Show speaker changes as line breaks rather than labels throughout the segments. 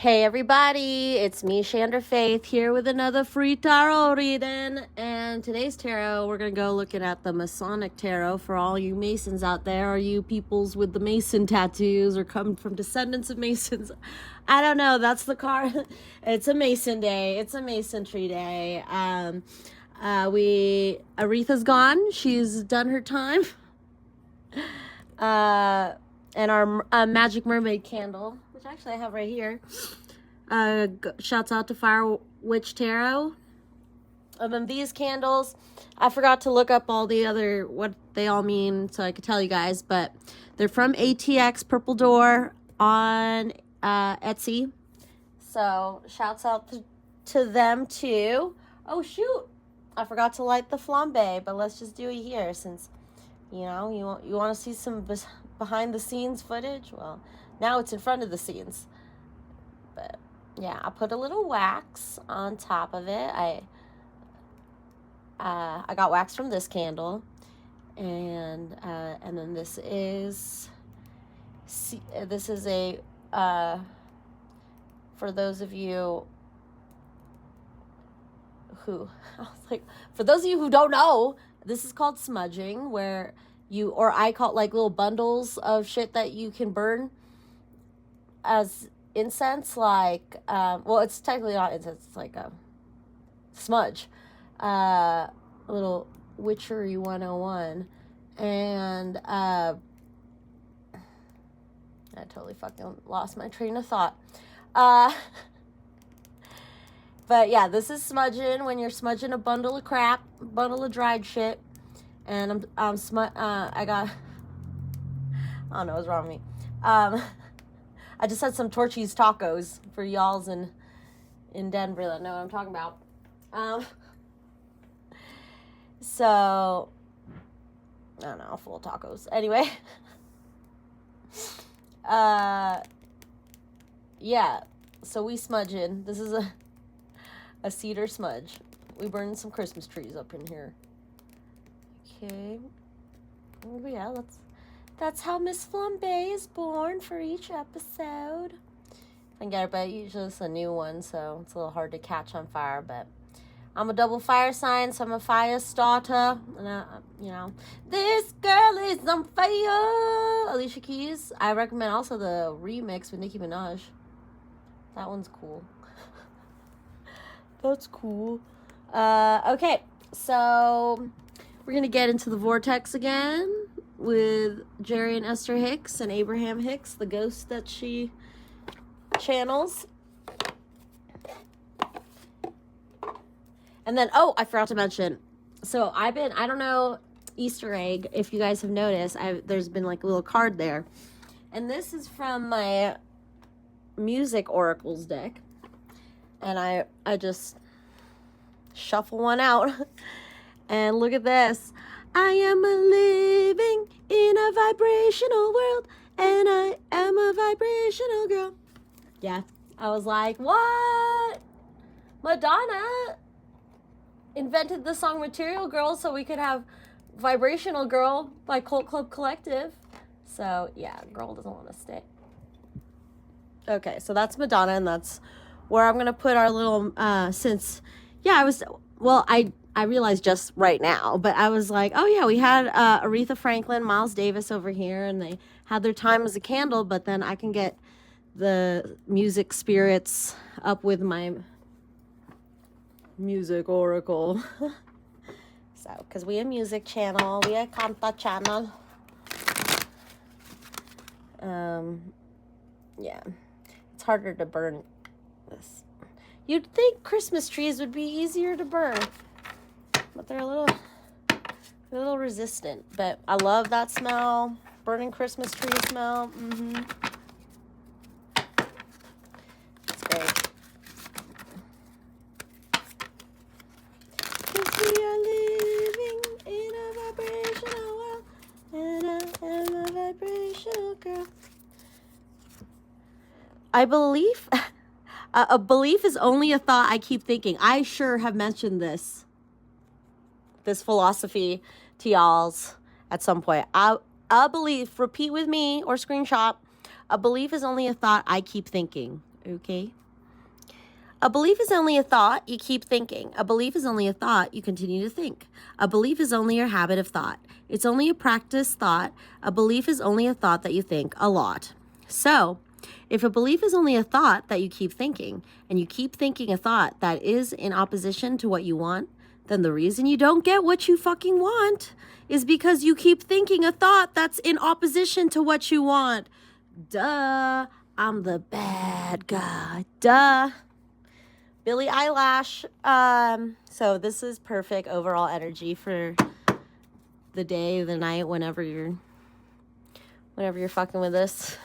Hey everybody, it's me, ShandrahFaith, here with another free tarot reading. And today's tarot, we're going to go looking at the Masonic tarot for all you Masons out there, or you peoples with the Mason tattoos or come from descendants of Masons. I don't know, that's the card. It's a Mason day. It's a Masonry day. Aretha's gone. She's done her time. And our Magic Mermaid candle, which actually I have right here. Shouts out to Fire Witch Tarot. And then these candles, I forgot to look up all the other, what they all mean, so I could tell you guys, but they're from ATX Purple Door on Etsy. So shouts out to them too. Oh shoot, I forgot to light the flambe, but let's just do it here since, you know, you want to see some behind the scenes footage. Well, now it's in front of the scenes. But yeah, I put a little wax on top of it. I got wax from this candle, and then this is a for those of you who for those of you who don't know, this is called smudging, where I call it like little bundles of shit that you can burn as incense, like, well, it's technically not incense, it's like a smudge, a little witchery 101, and, I totally fucking lost my train of thought, but yeah, this is smudging, when you're smudging a bundle of crap, bundle of dried shit. And I don't know what's wrong with me. I just had some Torchy's tacos for y'alls in Denver that know what I'm talking about. So, I don't know, full of tacos. Anyway. Yeah, so we smudging. This is a cedar smudge. We burned some Christmas trees up in here. Okay, oh yeah, that's how Miss Flambe is born for each episode. I can get it, but usually it's a new one, so it's a little hard to catch on fire, but I'm a double fire sign, so I'm a fire starter, and you know, this girl is on fire. Alicia Keys. I recommend also the remix with Nicki Minaj. That one's cool. That's cool. Okay, so we're going to get into the vortex again with Jerry and Esther Hicks and Abraham Hicks, the ghost that she channels. And then, oh, I forgot to mention. So I don't know, Easter egg, if you guys have noticed, there's been like a little card there. And this is from my Music Oracles deck. And I just shuffle one out. And look at this. I am living in a vibrational world, and I am a vibrational girl. Yeah, I was like, what? Madonna invented the song Material Girl so we could have Vibrational Girl by Cult Club Collective. So, yeah, girl doesn't want to stay. Okay, so that's Madonna, and that's where I'm going to put our little, I realized just right now, but I was like, oh yeah, we had Aretha Franklin, Miles Davis over here, and they had their time as a candle, but then I can get the music spirits up with my Music Oracle. So, because we a music channel, we a canta channel. Yeah, it's harder to burn this. You'd think Christmas trees would be easier to burn, but they're a little resistant. But I love that smell. Burning Christmas tree smell. It's great. 'Cause we are living in a vibrational world, and I am a vibrational girl. I believe a belief is only a thought I keep thinking. I sure have mentioned this philosophy to y'all's at some point. A belief, repeat with me or screenshot, a belief is only a thought I keep thinking. Okay? A belief is only a thought you keep thinking. A belief is only a thought you continue to think. A belief is only your habit of thought. It's only a practice thought. A belief is only a thought that you think a lot. So, if a belief is only a thought that you keep thinking, and you keep thinking a thought that is in opposition to what you want, then the reason you don't get what you fucking want is because you keep thinking a thought that's in opposition to what you want. Duh. I'm the bad guy. Duh. Billie Eyelash. So this is perfect overall energy for the day, the night, whenever you're fucking with this.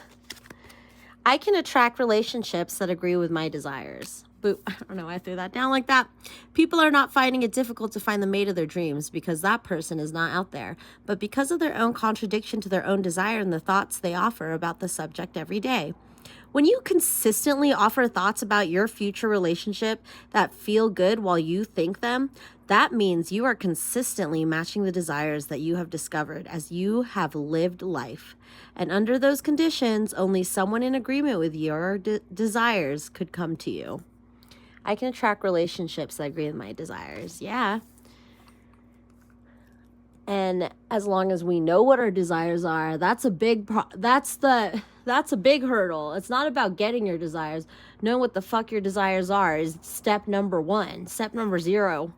I can attract relationships that agree with my desires. Boop. I don't know why I threw that down like that. People are not finding it difficult to find the mate of their dreams because that person is not out there, but because of their own contradiction to their own desire and the thoughts they offer about the subject every day. When you consistently offer thoughts about your future relationship that feel good while you think them, that means you are consistently matching the desires that you have discovered as you have lived life. And under those conditions, only someone in agreement with your desires could come to you. I can attract relationships that agree with my desires. Yeah. And as long as we know what our desires are, that's a big hurdle. It's not about getting your desires. Knowing what the fuck your desires are is step number 1. Step number 0.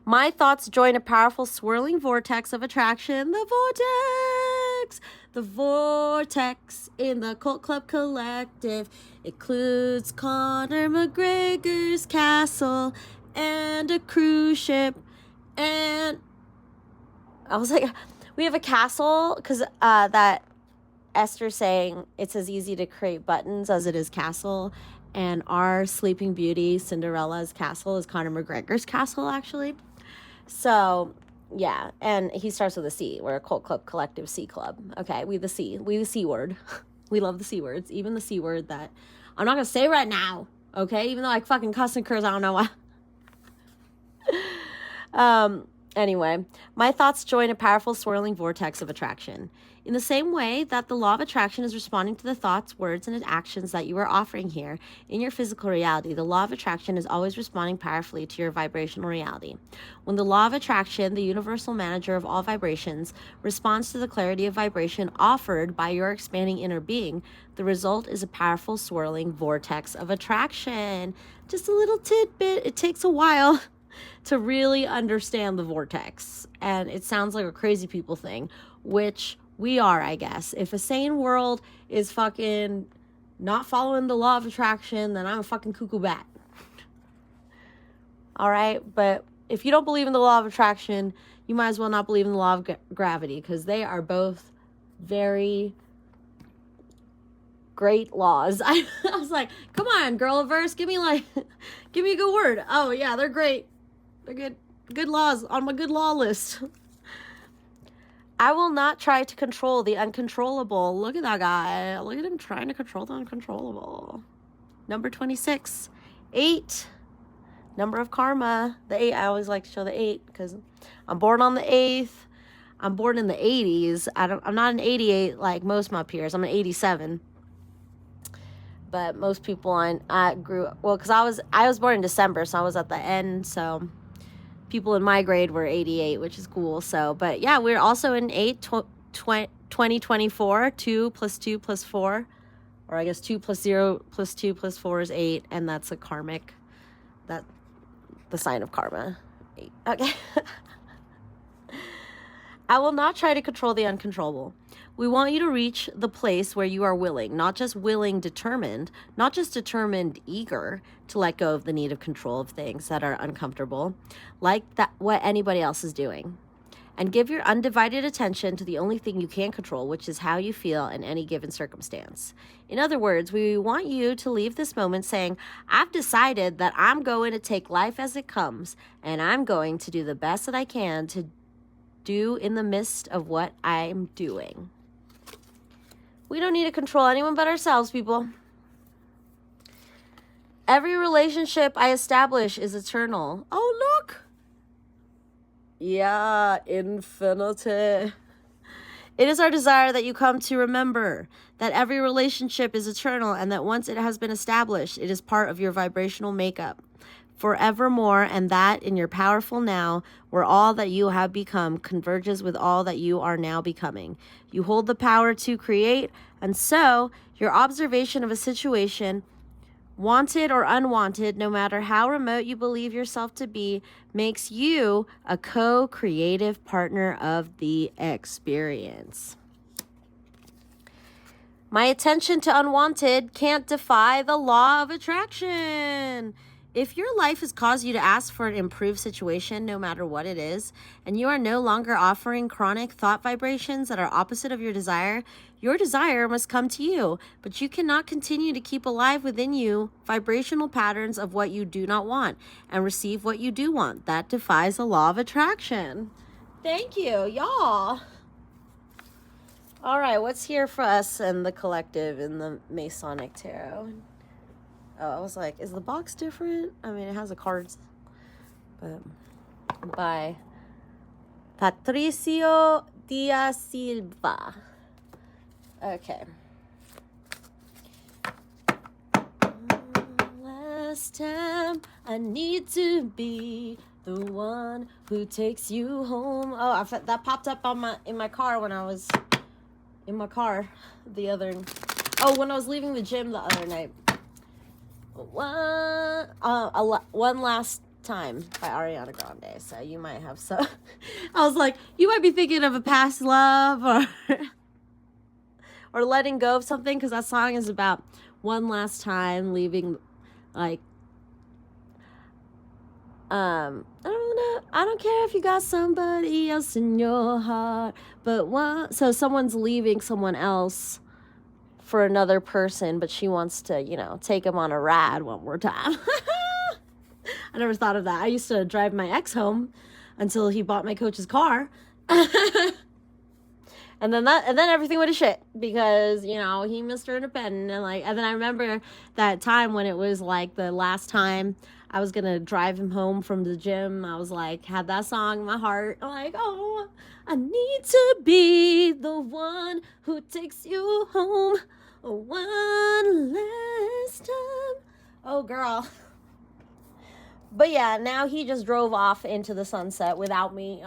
My thoughts join a powerful swirling vortex of attraction. The vortex in the Cult Club Collective includes Conor McGregor's castle and a cruise ship. And I was like, we have a castle because that Esther's saying it's as easy to create buttons as it is castle. And our Sleeping Beauty, Cinderella's castle, is Conor McGregor's castle, actually. So, yeah. And he starts with a C. We're a Cult Club Collective C Club. Okay, we the C. We the C word. We love the C words. Even the C word that I'm not going to say right now. Okay? Even though I fucking cuss and curse, I don't know why. Anyway, my thoughts join a powerful swirling vortex of attraction. In the same way that the law of attraction is responding to the thoughts, words, and actions that you are offering here in your physical reality, the law of attraction is always responding powerfully to your vibrational reality. When the law of attraction, the universal manager of all vibrations, responds to the clarity of vibration offered by your expanding inner being, the result is a powerful swirling vortex of attraction. Just a little tidbit. It takes a while to really understand the vortex. And it sounds like a crazy people thing, which we are, I guess. If a sane world is fucking not following the law of attraction, then I'm a fucking cuckoo bat. All right? But if you don't believe in the law of attraction, you might as well not believe in the law of gravity, because they are both very great laws. I was like, come on, girl-averse, give me a good word. Oh, yeah, they're great. They're good laws on my good law list. I will not try to control the uncontrollable. Look at that guy. Look at him trying to control the uncontrollable. Number 26. 8. Number of karma. The 8. I always like to show the 8 because I'm born on the 8th. I'm born in the 80s. I'm not an 88 like most of my peers. I'm an 87. But most people I grew up, well, because I was born in December, so I was at the end, so people in my grade were 88, which is cool. So, but yeah, we're also in 2024, 2 plus 2 plus 4, or I guess 2 plus 0 plus 2 plus 4 is 8, and that's a karmic, the sign of karma. 8. Okay. I will not try to control the uncontrollable. We want you to reach the place where you are willing, not just willing, determined, not just determined, eager to let go of the need of control of things that are uncomfortable, like that what anybody else is doing. And give your undivided attention to the only thing you can control, which is how you feel in any given circumstance. In other words, we want you to leave this moment saying, I've decided that I'm going to take life as it comes, and I'm going to do the best that I can to do in the midst of what I'm doing. We don't need to control anyone but ourselves, people. Every relationship I establish is eternal. Oh, look. Yeah, infinity. It is our desire that you come to remember that every relationship is eternal and that once it has been established, it is part of your vibrational makeup forevermore, and that in your powerful now, where all that you have become converges with all that you are now becoming. You hold the power to create, and so your observation of a situation, wanted or unwanted, no matter how remote you believe yourself to be, makes you a co-creative partner of the experience. My attention to unwanted can't defy the law of attraction. If your life has caused you to ask for an improved situation, no matter what it is, and you are no longer offering chronic thought vibrations that are opposite of your desire must come to you. But you cannot continue to keep alive within you vibrational patterns of what you do not want and receive what you do want. That defies the law of attraction. Thank you, y'all. All right, what's here for us and the collective in the Masonic Tarot? Oh, I was like, is the box different? I mean, it has the cards. But by Patricio Dia Silva. Okay. Last time I need to be the one who takes you home. Oh, that popped up on in my car when I was in my car when I was leaving the gym the other night. One Last Time by Ariana Grande. So you might have some. I was like, you might be thinking of a past love or letting go of something, because that song is about one last time leaving, like, I don't know. I don't care if you got somebody else in your heart, but so someone's leaving someone else for another person, but she wants to, take him on a ride one more time. I never thought of that. I used to drive my ex home until he bought my coach's car. And then everything went to shit because, he missed her in a pen. And then I remember that time when it was like the last time I was going to drive him home from the gym. I was like, had that song in my heart. I'm like, oh, I need to be the one who takes you home one last time. Oh, girl. But yeah, now he just drove off into the sunset without me.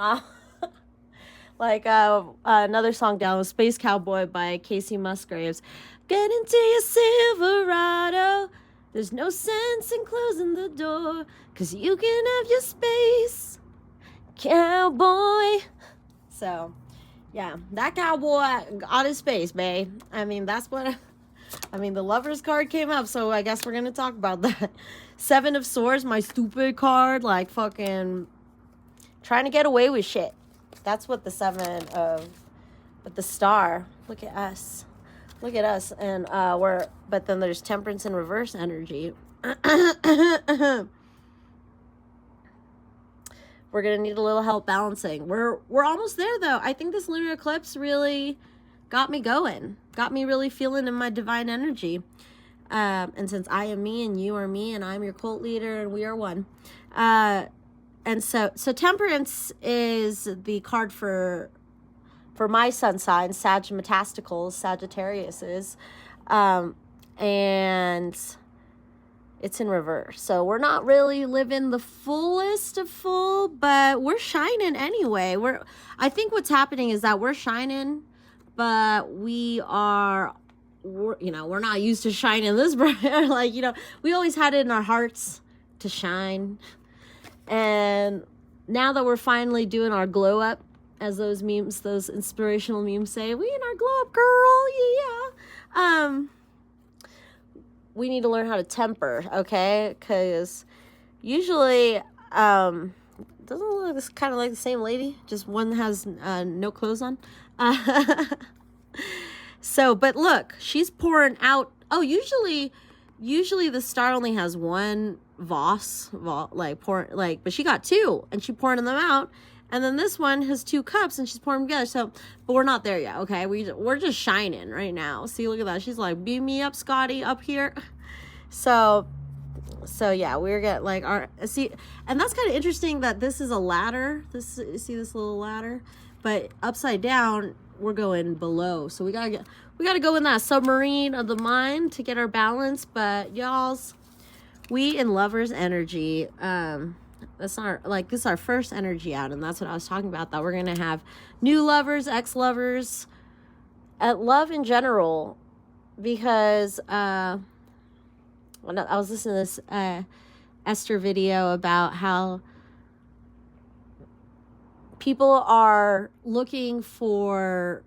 Another song down was Space Cowboy by Casey Musgraves. Get into your Silverado. There's no sense in closing the door, 'cause you can have your space, cowboy. So, yeah, that cowboy got his space, babe. I mean, the Lover's card came up, so I guess we're going to talk about that. Seven of Swords, my stupid card, like fucking trying to get away with shit. That's what the but the star, look at us. Look at us. And but then there's Temperance in reverse energy. We're going to need a little help balancing. We're almost there, though. I think this lunar eclipse really got me going. Got me really feeling in my divine energy. And since I am me and you are me and I'm your cult leader and we are one. And so Temperance is the card for my sun sign, Sagittarius's, Sagittarius's. And it's in reverse. So we're not really living the fullest of full, but we're shining anyway. I think what's happening is that we're shining, but we're not used to shining this bright. We always had it in our hearts to shine. And now that we're finally doing our glow up, as those inspirational memes say, we in our glow up, girl, yeah. We need to learn how to temper, okay? Because usually, doesn't it look like this kind of like the same lady, just one has no clothes on. So, but look, she's pouring out. Oh, usually the star only has one vase, but she got two, and she's pouring them out. And then this one has two cups, and she's pouring them together. So, but we're not there yet, okay? We're just shining right now. See, look at that. She's like, beam me up, Scotty, up here. So yeah, we're getting like and that's kind of interesting that this is a ladder. See this little ladder, but upside down we're going below. So we gotta go in that submarine of the mind to get our balance. But y'all's, we in lovers energy, that's our, like, this is our first energy out, and that's what I was talking about, that we're gonna have new lovers, ex-lovers, at love in general, because when I was listening to this Esther video about how people are looking for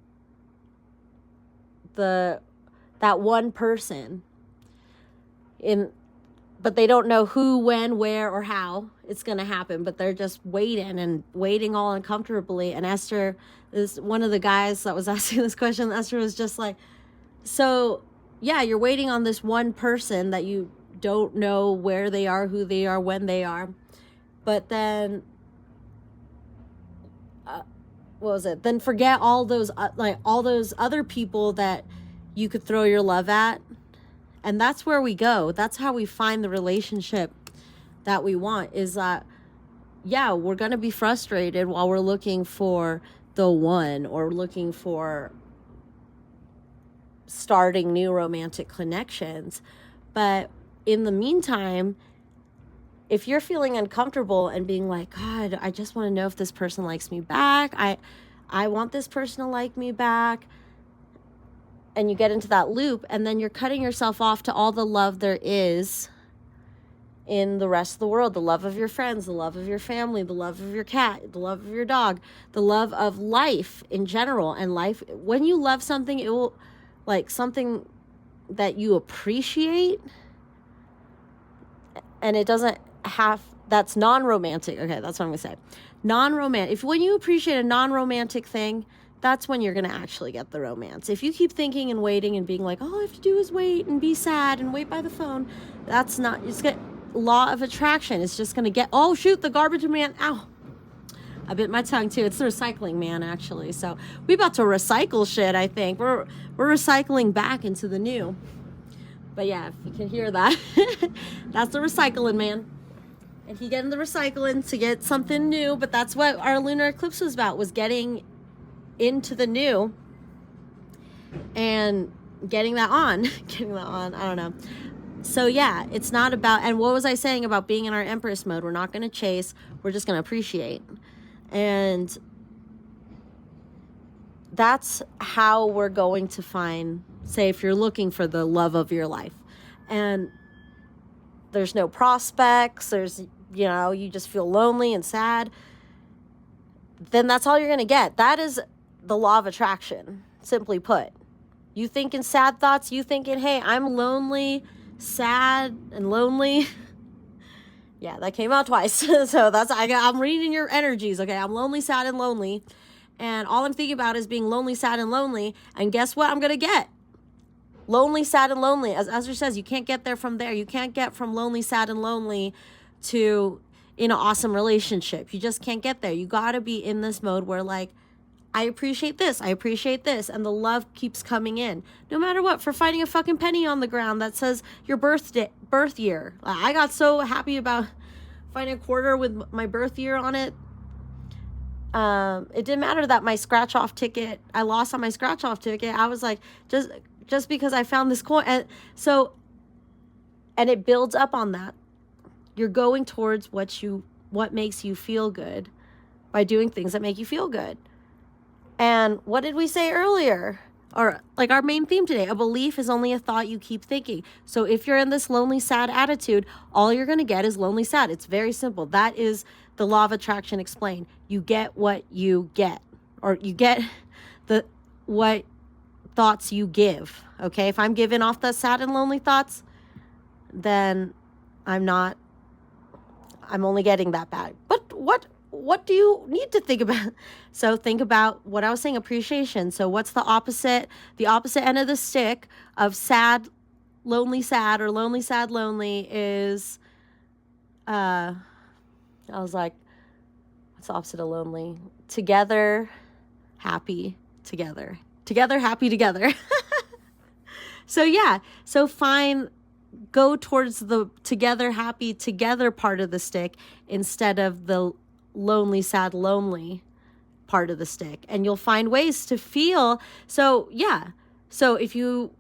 that one person but they don't know who, when, where, or how it's going to happen, but they're just waiting all uncomfortably. And Esther is one of the guys that was asking this question. Esther was just like, so yeah, you're waiting on this one person that you don't know where they are, who they are, when they are. But then, what was it? Then forget all those other people that you could throw your love at. And that's where we go. That's how we find the relationship that we want, is that, yeah, we're going to be frustrated while we're looking for the one, or looking for starting new romantic connections. But in the meantime, if you're feeling uncomfortable and being like, God, I just want to know if this person likes me back. I want this person to like me back. And you get into that loop, and then you're cutting yourself off to all the love there is in the rest of the world. The love of your friends, the love of your family, the love of your cat, the love of your dog, the love of life in general. And life, when you love something, it will, like, something that you appreciate, and it doesn't have, that's non-romantic. Okay, that's what I'm gonna say. Non-romantic. If when you appreciate a non-romantic thing, that's when you're gonna actually get the romance. If you keep thinking and waiting and being like, all I have to do is wait and be sad and wait by the phone, that's not, it's gonna, law of attraction. It's just gonna get, oh shoot, the garbage man, ow. I bit my tongue too. It's the recycling man, actually. So we about to recycle shit, I think. We're recycling back into the new. But yeah, if you can hear that, that's the recycling man. And he getting the recycling to get something new. But that's what our lunar eclipse was about, was getting into the new and getting that on. I don't know. So yeah, it's not about, and what was I saying about being in our Empress mode? We're not going to chase. We're just going to appreciate. And that's how we're going to find, say, if you're looking for the love of your life and there's no prospects, there's, you just feel lonely and sad, then that's all you're going to get. That is the law of attraction, simply put. You thinking sad thoughts, you thinking, hey, I'm lonely, sad, and lonely. Yeah, that came out twice. So I'm reading your energies, okay? I'm lonely, sad, and lonely. And all I'm thinking about is being lonely, sad, and lonely. And guess what I'm going to get? Lonely, sad, and lonely. As Ezra says, you can't get there from there. You can't get from lonely, sad, and lonely to in an awesome relationship. You just can't get there. You got to be in this mode where, like, I appreciate this, and the love keeps coming in. No matter what, for finding a fucking penny on the ground that says your birth year. I got so happy about finding a quarter with my birth year on it. It didn't matter that my scratch-off ticket, I lost on my scratch-off ticket. I was like, just because I found this coin. And it builds up on that. You're going towards what makes you feel good by doing things that make you feel good. And what did we say earlier? Or like our main theme today, a belief is only a thought you keep thinking. So if you're in this lonely, sad attitude, all you're going to get is lonely, sad. It's very simple. That is the law of attraction explained. You get what you get, or you get what thoughts you give. Okay. If I'm giving off the sad and lonely thoughts, then I'm only getting that bad. But what do you need to think about? So think about what I was saying, appreciation. So what's the opposite? The opposite end of the stick of sad, lonely, sad, or lonely, sad, lonely is, I was like, what's the opposite of lonely? Together, happy, together. Together, happy, together. So yeah, go towards the together, happy, together part of the stick instead of the lonely, sad, lonely part of the stick, and you'll find ways to feel. So yeah, so if you,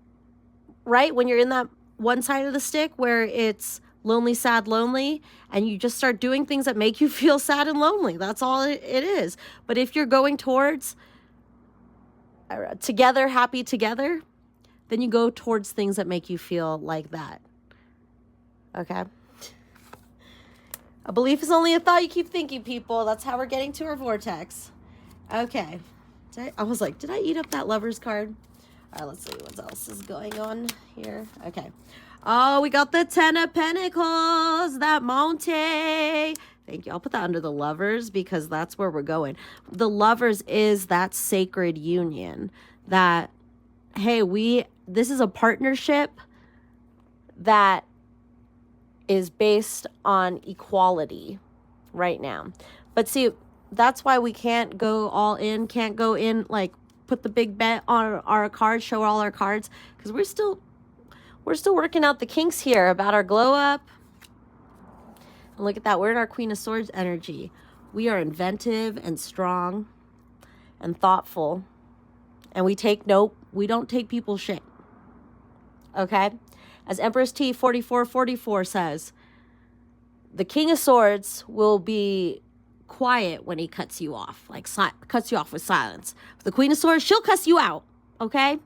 right, when you're in that one side of the stick where it's lonely, sad, lonely, and you just start doing things that make you feel sad and lonely, that's all it is. But if you're going towards together, happy together, then you go towards things that make you feel like that. Okay? A belief is only a thought you keep thinking, people. That's how we're getting to our vortex. Okay. I was like, did I eat up that Lover's card? All right, let's see what else is going on here. Okay. Oh, we got the Ten of Pentacles, that Monte. Thank you. I'll put that under the Lovers because that's where we're going. The Lovers is that sacred union that, hey, this is a partnership that is based on equality right now. But see, that's why we can't go all in, can't go in, like, put the big bet on our cards, show all our cards, because we're still working out the kinks here about our glow up. And look at that, we're in our Queen of Swords energy. We are inventive and strong and thoughtful, and we don't take people's shit. Okay? As Empress T 4444 says, the King of Swords will be quiet when he cuts you off, like cuts you off with silence. The Queen of Swords, she'll cuss you out, okay?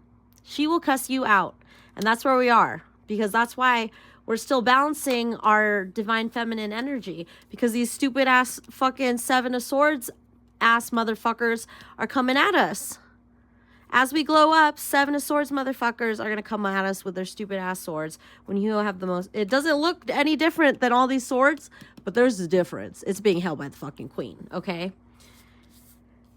She will cuss you out. And that's where we are, because that's why we're still balancing our divine feminine energy, because these stupid ass fucking Seven of Swords ass motherfuckers are coming at us. As we glow up, Seven of Swords motherfuckers are going to come at us with their stupid ass swords. When you have the most, it doesn't look any different than all these swords, but there's a difference. It's being held by the fucking queen, okay?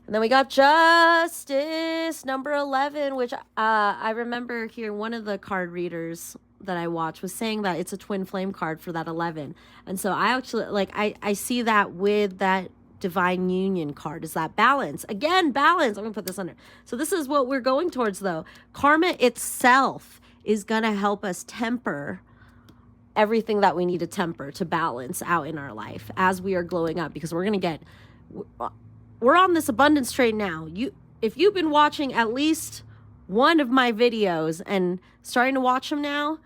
And then we got Justice, number 11, which I remember hearing one of the card readers that I watched was saying that it's a twin flame card for that 11. And so I actually, like, I see that with that divine union card, is that balance. Again, balance. I'm gonna put this under. So this is what we're going towards, though. Karma itself is gonna help us temper everything that we need to temper to balance out in our life as we are glowing up, because we're on this abundance train now. If you've been watching at least one of my videos and starting to watch them now,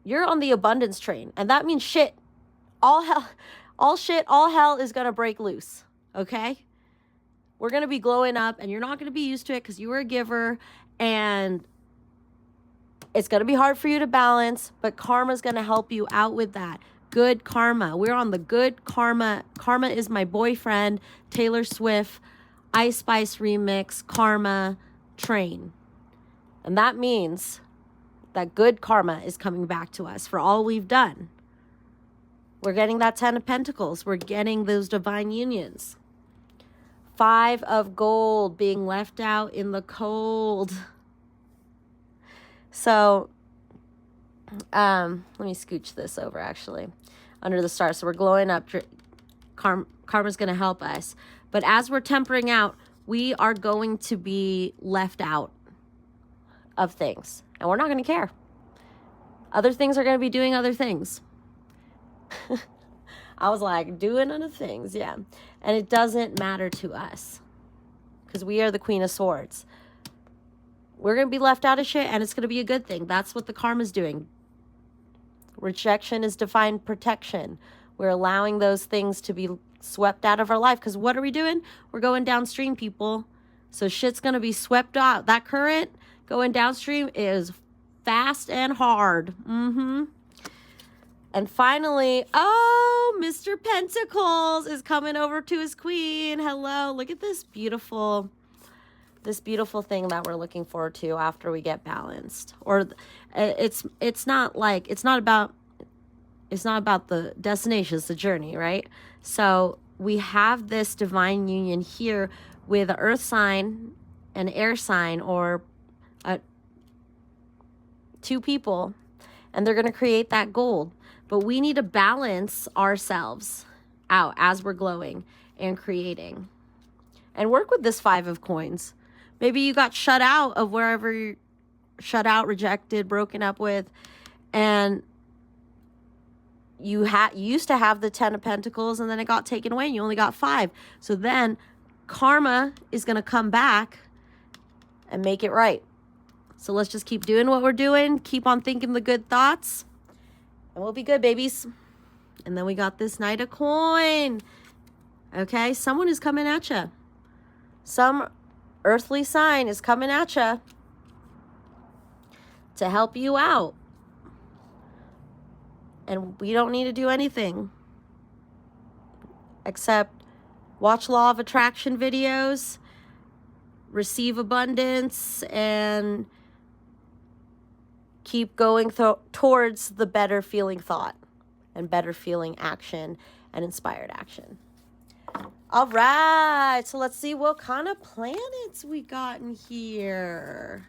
you're on the abundance train, and that means shit. All hell is going to break loose, okay? We're going to be glowing up, and you're not going to be used to it because you were a giver, and it's going to be hard for you to balance, but karma's going to help you out with that. Good karma. We're on the good karma. Karma is my boyfriend, Taylor Swift, Ice Spice remix, karma train. And that means that good karma is coming back to us for all we've done. We're getting that 10 of Pentacles. We're getting those divine unions. 5 of Gold being left out in the cold. So, let me scooch this over, actually, under the stars. So we're glowing up. Karma's going to help us. But as we're tempering out, we are going to be left out of things. And we're not going to care. Other things are going to be doing other things. I was like, doing other things, yeah. And it doesn't matter to us, because we are the Queen of Swords. We're going to be left out of shit, and it's going to be a good thing. That's what the karma's doing. Rejection is divine protection. We're allowing those things to be swept out of our life, because what are we doing? We're going downstream, people. So shit's going to be swept out. That current going downstream is fast and hard. And finally, oh, Mr. Pentacles is coming over to his queen. Hello. Look at this beautiful thing that we're looking forward to after we get balanced. Or it's not about the destination, it's the journey, right? So we have this divine union here with an earth sign, an air sign, or two people, and they're going to create that gold. But we need to balance ourselves out as we're glowing and creating. And work with this 5 of coins. Maybe you got shut out of wherever you're shut out, rejected, broken up with, and you used to have the 10 of Pentacles, and then it got taken away and you only got 5. So then karma is going to come back and make it right. So let's just keep doing what we're doing. Keep on thinking the good thoughts. And we'll be good, babies. And then we got this Knight of Coin. Okay, someone is coming at you. Some earthly sign is coming at you to help you out. And we don't need to do anything except watch Law of Attraction videos, receive abundance, and keep going towards the better feeling thought and better feeling action and inspired action. All right, so let's see what kind of planets we got in here.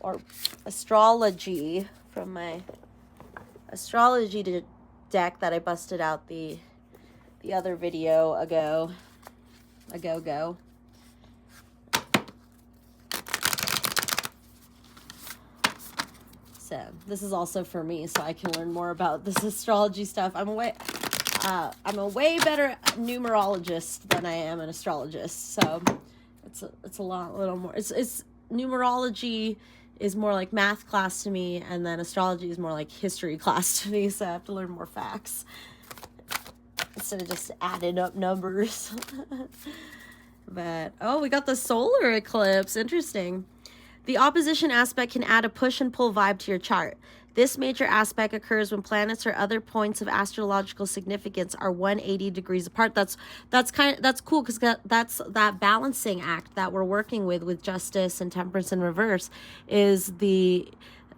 Or astrology from my astrology deck that I busted out the other video ago. So this is also for me, so I can learn more about this astrology stuff. I'm a way better numerologist than I am an astrologist. So it's a little more. It's numerology is more like math class to me, and then astrology is more like history class to me. So I have to learn more facts instead of just adding up numbers. But we got the solar eclipse. Interesting. The opposition aspect can add a push and pull vibe to your chart. This major aspect occurs when planets or other points of astrological significance are 180 degrees apart. That's cool, because that's that balancing act that we're working with justice and temperance in reverse. Is the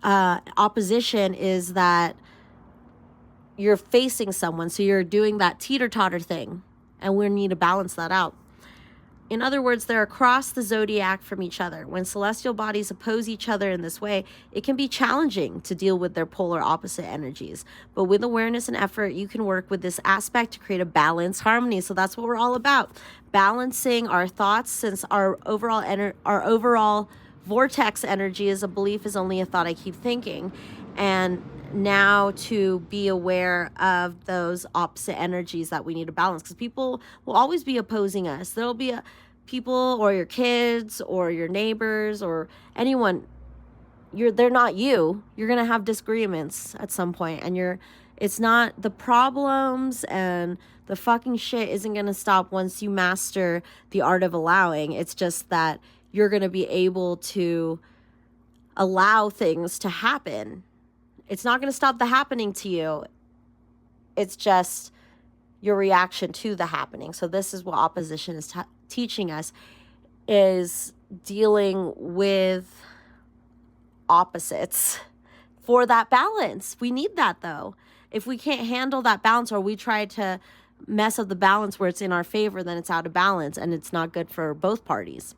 opposition is that you're facing someone, so you're doing that teeter-totter thing, and we need to balance that out. In other words, they're across the zodiac from each other. When celestial bodies oppose each other in this way, it can be challenging to deal with their polar opposite energies. But with awareness and effort, you can work with this aspect to create a balanced harmony. So that's what we're all about. Balancing our thoughts, since our overall vortex energy is a belief is only a thought I keep thinking. And now to be aware of those opposite energies that we need to balance, because people will always be opposing us. There'll be people or your kids or your neighbors or anyone. They're not you. You're going to have disagreements at some point, and it's not the problems and the fucking shit isn't going to stop once you master the art of allowing. It's just that you're going to be able to allow things to happen. It's not going to stop the happening to you. It's just your reaction to the happening. So this is what opposition is teaching us, is dealing with opposites for that balance. We need that, though. If we can't handle that balance, or we try to mess up the balance where it's in our favor, then it's out of balance, and it's not good for both parties.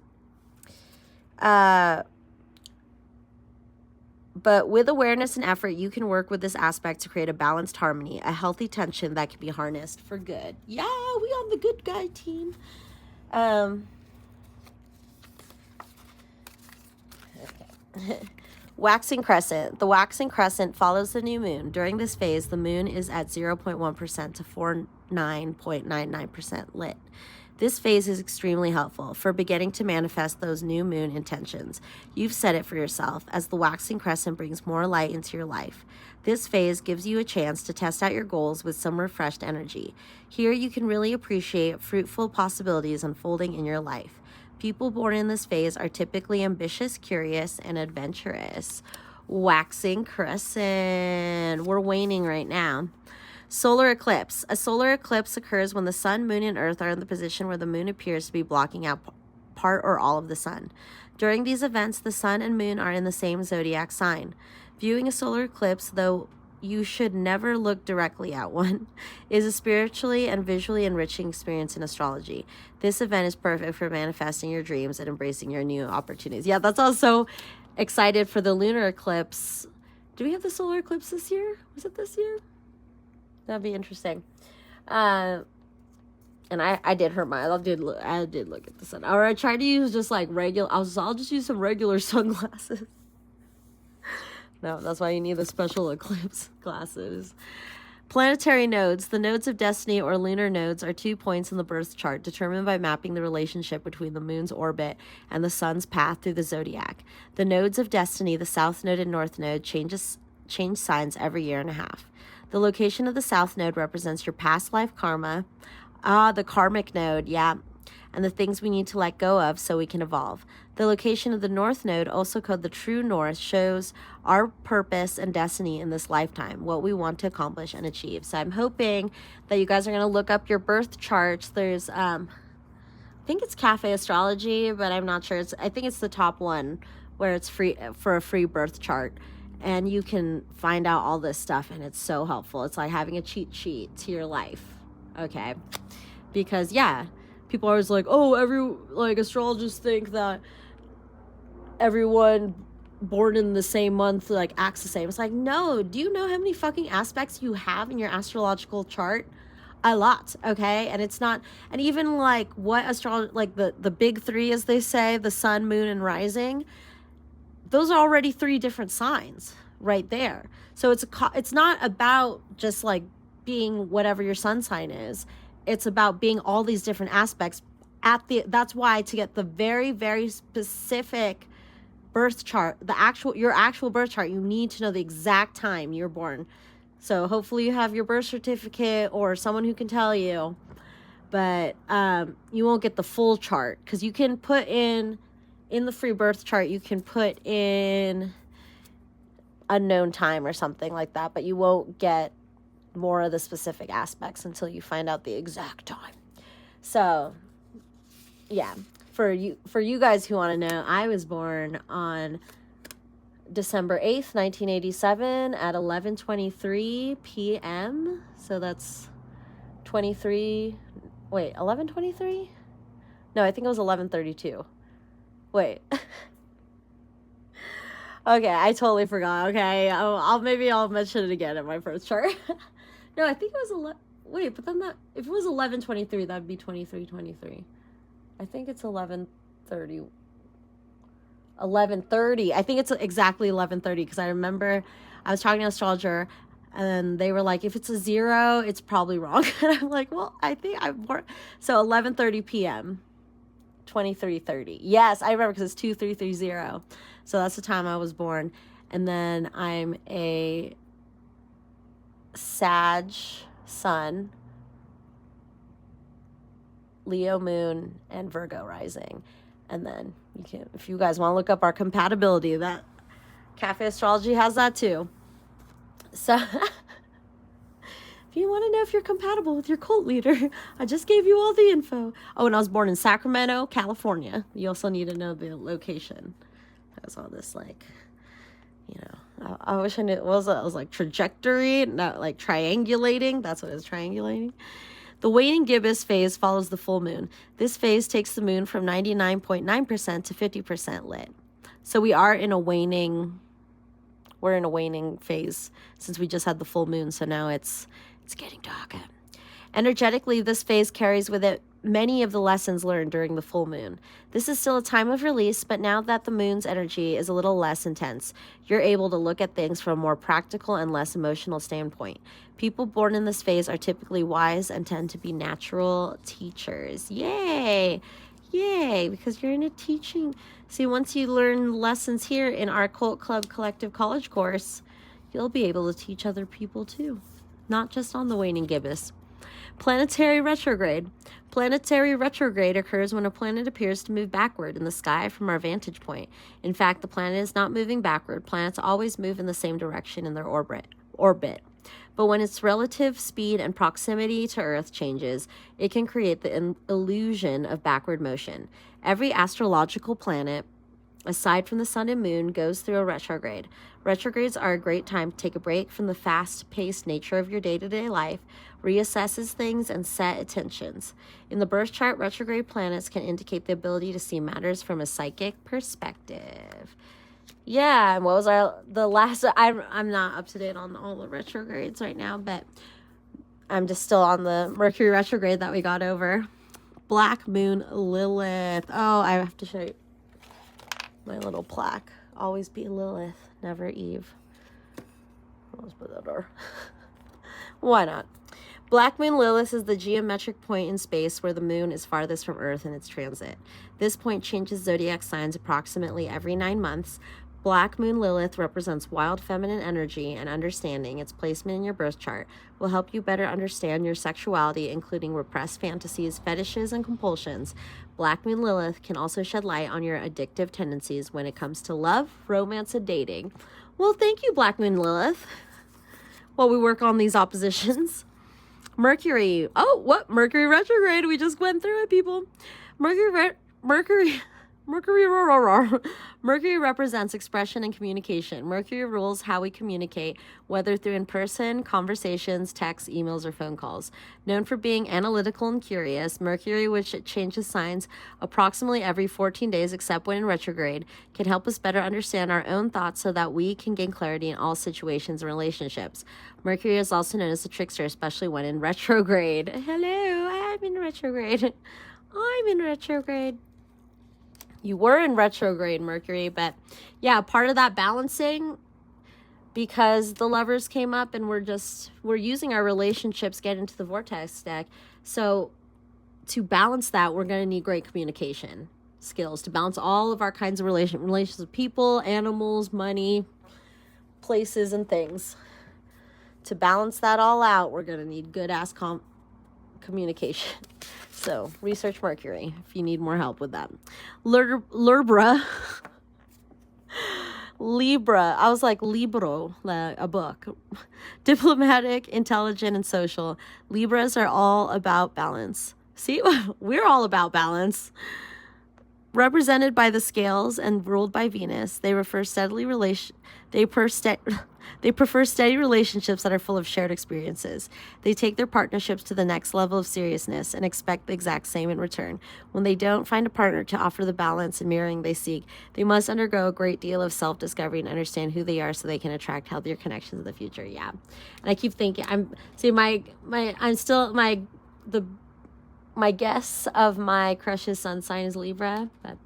But with awareness and effort, you can work with this aspect to create a balanced harmony, a healthy tension that can be harnessed for good. Yeah, we on the good guy team. Waxing crescent. The waxing crescent follows the new moon. During this phase, the moon is at 0.1% to 49.99% lit. This phase is extremely helpful for beginning to manifest those new moon intentions. You've said it for yourself, as the waxing crescent brings more light into your life. This phase gives you a chance to test out your goals with some refreshed energy. Here you can really appreciate fruitful possibilities unfolding in your life. People born in this phase are typically ambitious, curious, and adventurous. Waxing crescent. We're waning right now. Solar eclipse. A solar eclipse occurs when the sun, moon, and earth are in the position where the moon appears to be blocking out part or all of the sun. During these events, the sun and moon are in the same zodiac sign. Viewing a solar eclipse, though you should never look directly at one, is a spiritually and visually enriching experience in astrology. This event is perfect for manifesting your dreams and embracing your new opportunities. Yeah, that's also excited for the lunar eclipse. Do we have the solar eclipse this year? Was it this year? That'd be interesting. And I did hurt my, I did look at the sun. Or I tried to use just like regular, I'll just use some regular sunglasses. No, that's why you need the special eclipse glasses. Planetary nodes. The nodes of destiny or lunar nodes are 2 points in the birth chart determined by mapping the relationship between the moon's orbit and the sun's path through the zodiac. The nodes of destiny, the south node and north node, change signs every year and a half. The location of the south node represents your past life karma. The karmic node, yeah, and the things we need to let go of so we can evolve. The location of the north node, also called the true north, shows our purpose and destiny in this lifetime, what we want to accomplish and achieve. So I'm hoping that you guys are going to look up your birth charts. There's, I think it's Cafe Astrology, but I'm not sure. I think it's the top one where it's free for a free birth chart. And you can find out all this stuff, and it's so helpful. It's like having a cheat sheet to your life, okay? Because, yeah, people are always like, oh, astrologists think that everyone born in the same month, like, acts the same. It's like, no, do you know how many fucking aspects you have in your astrological chart? A lot, okay? And it's not, and even, like, what astrology, like, the big three, as they say, the sun, moon, and rising, those are already 3 different signs right there. So it's not about just, like, being whatever your sun sign is. It's about being all these different aspects that's why, to get the very, very specific birth chart, your actual birth chart, you need to know the exact time you're born. So hopefully you have your birth certificate or someone who can tell you, but you won't get the full chart, because you can put in the free birth chart, you can put in unknown time or something like that, but you won't get more of the specific aspects until you find out the exact time. So, yeah, for you guys who want to know, I was born on December 8th, 1987 at 11:23 p.m. So that's 11:23? No, I think it was 11:32. Wait. Okay, I totally forgot. Okay, I'll mention it again in my first chart. No, I think it was but then if it was 11:23, that'd be 23:23. I think it's 11:30. 11:30. I think it's exactly 11:30, because I remember I was talking to an astrologer, and they were like, if it's a 0, it's probably wrong. And I'm like, well, I think I'm born. So 11:30 p.m. 23:30. Yes, I remember, because it's 2330. So that's the time I was born. And then I'm a Sag sun, Leo moon, and Virgo rising. And then if you guys want to look up our compatibility, that Cafe Astrology has that too. So if you want to know if you're compatible with your cult leader, I just gave you all the info. Oh, and I was born in Sacramento, California. You also need to know the location. That's all this, like, I wish I knew it was like trajectory, not like triangulating. That's what it is, triangulating. The waning gibbous phase follows the full moon. This phase takes the moon from 99.9% to 50% lit. So we're in a waning phase, since we just had the full moon. So now it's getting darker. Energetically, this phase carries with it many of the lessons learned during the full moon. This is still a time of release, but now that the moon's energy is a little less intense, you're able to look at things from a more practical and less emotional standpoint. People born in this phase are typically wise and tend to be natural teachers. Yay! Yay! Because you're in a teaching. See, once you learn lessons here in our Cult Club Collective College course, you'll be able to teach other people too, not just on the waning gibbous. Planetary retrograde. Planetary retrograde occurs when a planet appears to move backward in the sky from our vantage point. In fact, the planet is not moving backward. Planets always move in the same direction in their orbit. But when its relative speed and proximity to Earth changes, it can create the illusion of backward motion. Every astrological planet, aside from the sun and moon, goes through a retrograde. Retrogrades are a great time to take a break from the fast-paced nature of your day-to-day life, reassesses things, and set intentions. In the birth chart, retrograde planets can indicate the ability to see matters from a psychic perspective. Yeah, and what was the last? I'm not up to date on all the retrogrades right now, but I'm just still on the Mercury retrograde that we got over. Black Moon Lilith. Oh, I have to show you my little plaque. Always be Lilith, never Eve. Let's put that door. Why not? Black Moon Lilith is the geometric point in space where the moon is farthest from Earth in its transit. This point changes zodiac signs approximately every 9 months. Black Moon Lilith represents wild feminine energy, and understanding its placement in your birth chart will help you better understand your sexuality, including repressed fantasies, fetishes, and compulsions. Black Moon Lilith can also shed light on your addictive tendencies when it comes to love, romance, and dating. Well, thank you, Black Moon Lilith, while we work on these oppositions. Mercury. Oh, what? Mercury retrograde. We just went through it, people. Mercury represents expression and communication. Mercury rules how we communicate, whether through in-person conversations, texts, emails, or phone calls. Known for being analytical and curious, Mercury, which changes signs approximately every 14 days except when in retrograde, can help us better understand our own thoughts so that we can gain clarity in all situations and relationships. Mercury is also known as a trickster, especially when in retrograde. Hello, I'm in retrograde. I'm in retrograde. You were in retrograde, Mercury, but yeah, part of that balancing, because the Lovers came up and we're using our relationships get into the vortex deck. So to balance that, we're going to need great communication skills to balance all of our kinds of relations with people, animals, money, places, and things. To balance that all out, we're going to need good ass communication. So research Mercury if you need more help with that. Libra. I was like Libro, a book. Diplomatic, intelligent, and social. Libras are all about balance. See, we're all about balance. Represented by the scales and ruled by Venus, they prefer steady relationships that are full of shared experiences. They take their partnerships to the next level of seriousness and expect the exact same in return. When they don't find a partner to offer the balance and mirroring they seek, they must undergo a great deal of self-discovery and understand who they are so they can attract healthier connections in the future. Yeah. And I keep thinking, my guess of my crush's sun sign is Libra, but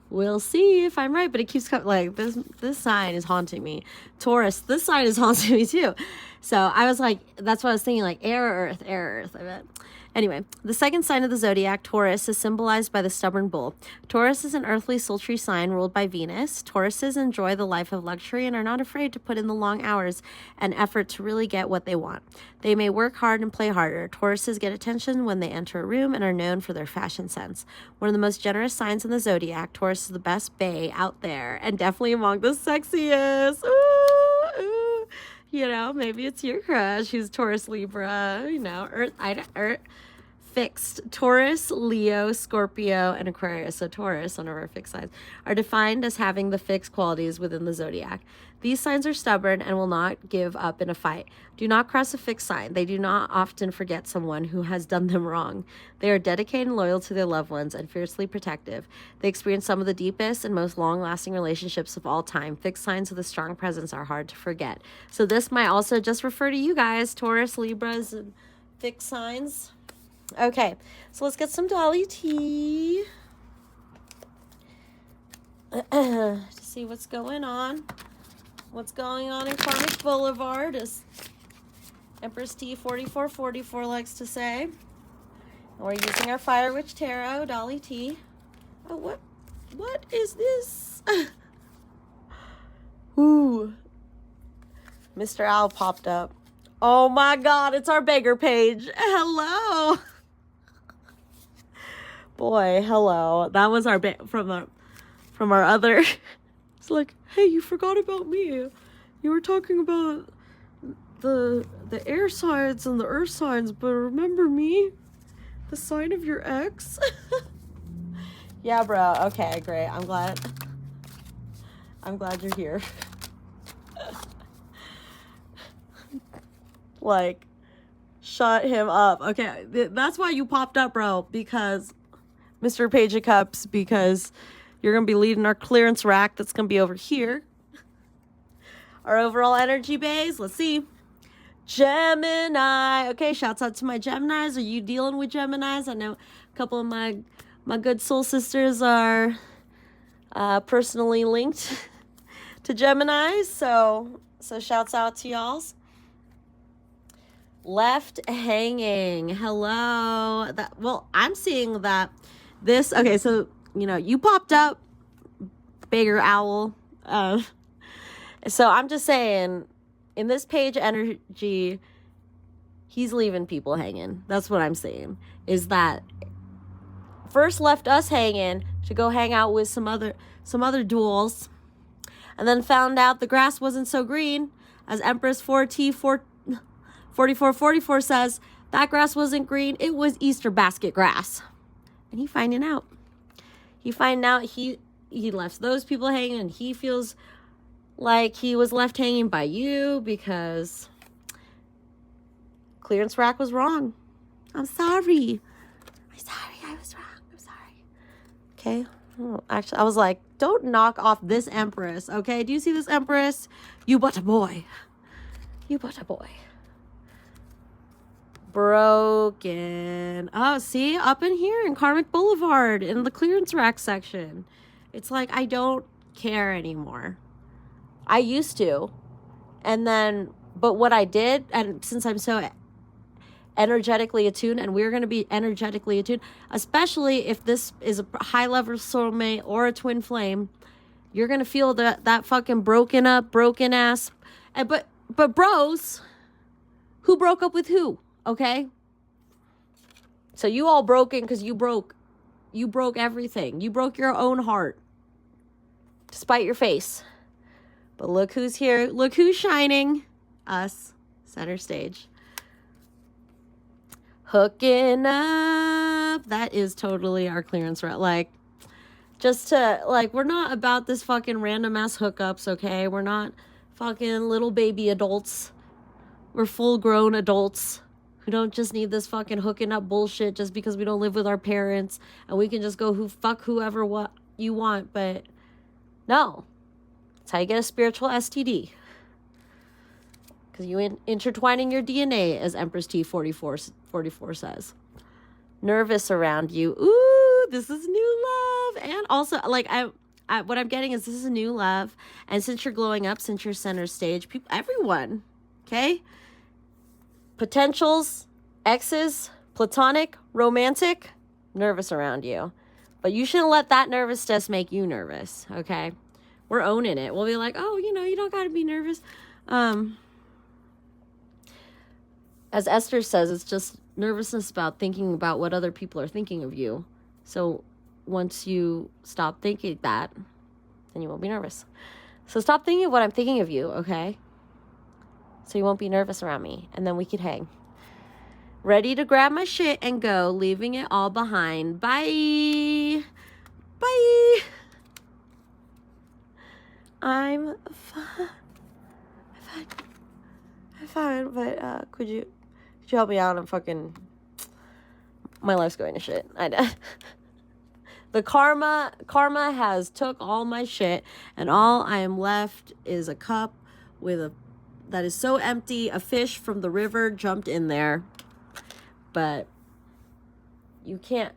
we'll see if I'm right. But it keeps coming, like, this sign is haunting me. Taurus, this sign is haunting me too. So I was like, that's what I was thinking, like air or earth, I bet. Anyway, the second sign of the zodiac, Taurus, is symbolized by the stubborn bull. Taurus is an earthly sultry sign ruled by Venus. Tauruses enjoy the life of luxury and are not afraid to put in the long hours and effort to really get what they want. They may work hard and play harder. Tauruses get attention when they enter a room and are known for their fashion sense. One of the most generous signs in the zodiac, Taurus is the best bae out there and definitely among the sexiest. Ooh, ooh. You know, maybe it's your crush who's Taurus, Libra, you know, Earth. Fixed. Taurus, Leo, Scorpio, and Aquarius, so Taurus, one of our fixed signs, are defined as having the fixed qualities within the zodiac. These signs are stubborn and will not give up in a fight. Do not cross a fixed sign. They do not often forget someone who has done them wrong. They are dedicated and loyal to their loved ones and fiercely protective. They experience some of the deepest and most long-lasting relationships of all time. Fixed signs with a strong presence are hard to forget. So this might also just refer to you guys, Taurus, Libras, and fixed signs. Okay, so let's get some Dolly tea to see what's going on. What's going on in Karmic Boulevard, as Empress T 4444 likes to say. And we're using our Fire Witch Tarot, Dolly T. Oh, what is this? Ooh, Mr. Owl popped up. Oh my God, it's our beggar page. Hello. Boy, hello. That was our from our other. It's like, hey, you forgot about me. You were talking about the air signs and the earth signs, but remember me? The sign of your ex? Yeah, bro. Okay, great. I'm glad you're here. Like, shut him up. Okay, that's why you popped up, bro, because Mr. Page of Cups, because you're going to be leading our clearance rack that's going to be over here. Our overall energy base, let's see. Gemini. Okay, shouts out to my Geminis. Are you dealing with Geminis? I know a couple of my good soul sisters are personally linked to Geminis, so shouts out to y'all. left hanging. Hello. Well, I'm seeing that this, okay, so, you know, you popped up, bigger owl. So I'm just saying, in this page energy, he's leaving people hanging. That's what I'm saying, is that first left us hanging to go hang out with some other duels, and then found out the grass wasn't so green, as Empress 4444 says, that grass wasn't green, it was Easter basket grass. And he finding out he left those people hanging, and he feels like he was left hanging by you because clearance rack was wrong. I'm sorry, I was wrong. I'm sorry. Okay. Oh, actually, I was like, don't knock off this Empress, okay? Do you see this Empress? You but a boy. Broken. Oh, see? Up in here in Karmic Boulevard in the clearance rack section. It's like, I don't care anymore. I used to. And then, but what I did, and since I'm so energetically attuned, and we're going to be energetically attuned, especially if this is a high level soulmate or a twin flame, you're going to feel that fucking broken ass. But bros, who broke up with who? Okay? So you all broken because you broke everything. You broke your own heart, despite your face. But look who's here. Look who's shining. Us. Center stage. Hooking up. That is totally our clearance route. Like, just to, like, we're not about this fucking random ass hookups, okay? We're not fucking little baby adults. We're full grown adults who don't just need this fucking hooking up bullshit just because we don't live with our parents and we can just go fuck whoever what you want. But no, that's how you get a spiritual STD. Because you intertwining your DNA, as Empress T44 says. Nervous around you. Ooh, this is new love. And also, like, what I'm getting is this is a new love. And since you're glowing up, since you're center stage, people, everyone, okay? Potentials, exes, platonic, romantic, nervous around you. But you shouldn't let that nervousness make you nervous, okay? We're owning it. We'll be like, oh, you know, you don't got to be nervous. As Esther says, it's just nervousness about thinking about what other people are thinking of you. So once you stop thinking that, then you won't be nervous. So stop thinking of what I'm thinking of you, okay? So you won't be nervous around me. And then we could hang. Ready to grab my shit and go, leaving it all behind. Bye. Bye. I'm fine, but could you help me out? I'm fucking, my life's going to shit. I know. The karma has took all my shit, and all I am left is a cup that is so empty. A fish from the river jumped in there, but you can't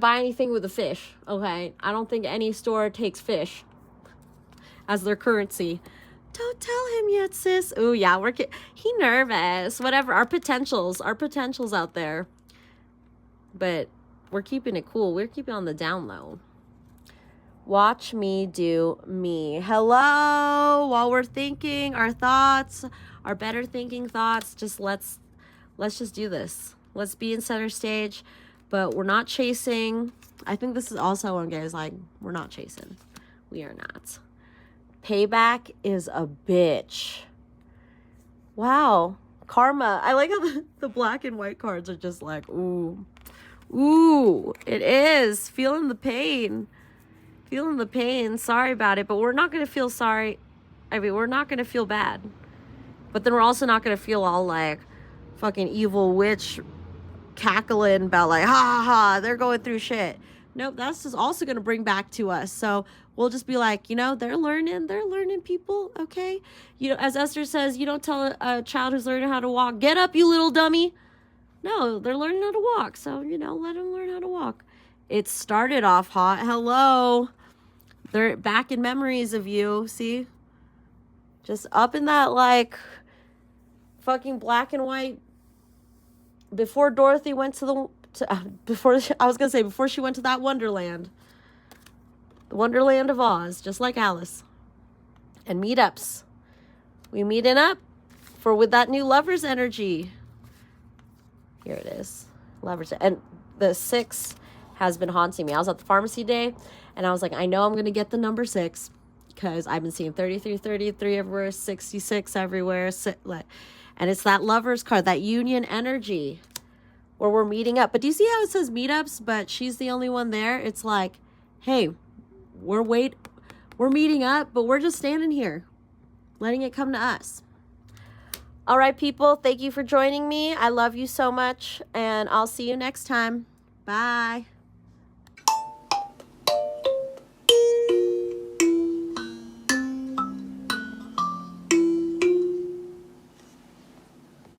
buy anything with a fish, okay? I don't think any store takes fish as their currency. Don't tell him yet, sis. Oh yeah, he nervous. Whatever. Our potentials out there. But we're keeping it cool. We're keeping it on the down low. Watch me do me. Hello. While we're thinking our thoughts, our better thinking thoughts, just let's just do this. Let's be in center stage, but we're not chasing. I think this is also one guy's like, we're not chasing. We are not. Payback is a bitch. Wow. Karma. I like how the black and white cards are just like, ooh. Ooh, it is. Feeling the pain. Feeling the pain. Sorry about it, but we're not going to feel sorry. I mean, we're not going to feel bad. But then we're also not going to feel all like fucking evil witch cackling about like, ha ha ha, they're going through shit. Nope, that's just also going to bring back to us. So we'll just be like, you know, they're learning people, okay? You know, as Esther says, you don't tell a child who's learning how to walk, get up, you little dummy. No, they're learning how to walk. So, you know, let them learn how to walk. It started off hot. Hello. They're back in memories of you. See? Just up in that, like, fucking black and white before Dorothy went to the before she went to that Wonderland. The Wonderland of Oz, just like Alice. And meetups. We meeting up with that new Lovers energy. Here it is. Lovers. And the 6 has been haunting me. I was at the pharmacy day and I was like, I know I'm going to get the number 6 because I've been seeing 33, 33 everywhere, 66 everywhere. And it's that Lovers card, that union energy where we're meeting up. But do you see how it says meetups, but she's the only one there? It's like, hey, we're meeting up, but we're just standing here, letting it come to us. All right, people, thank you for joining me. I love you so much, and I'll see you next time. Bye.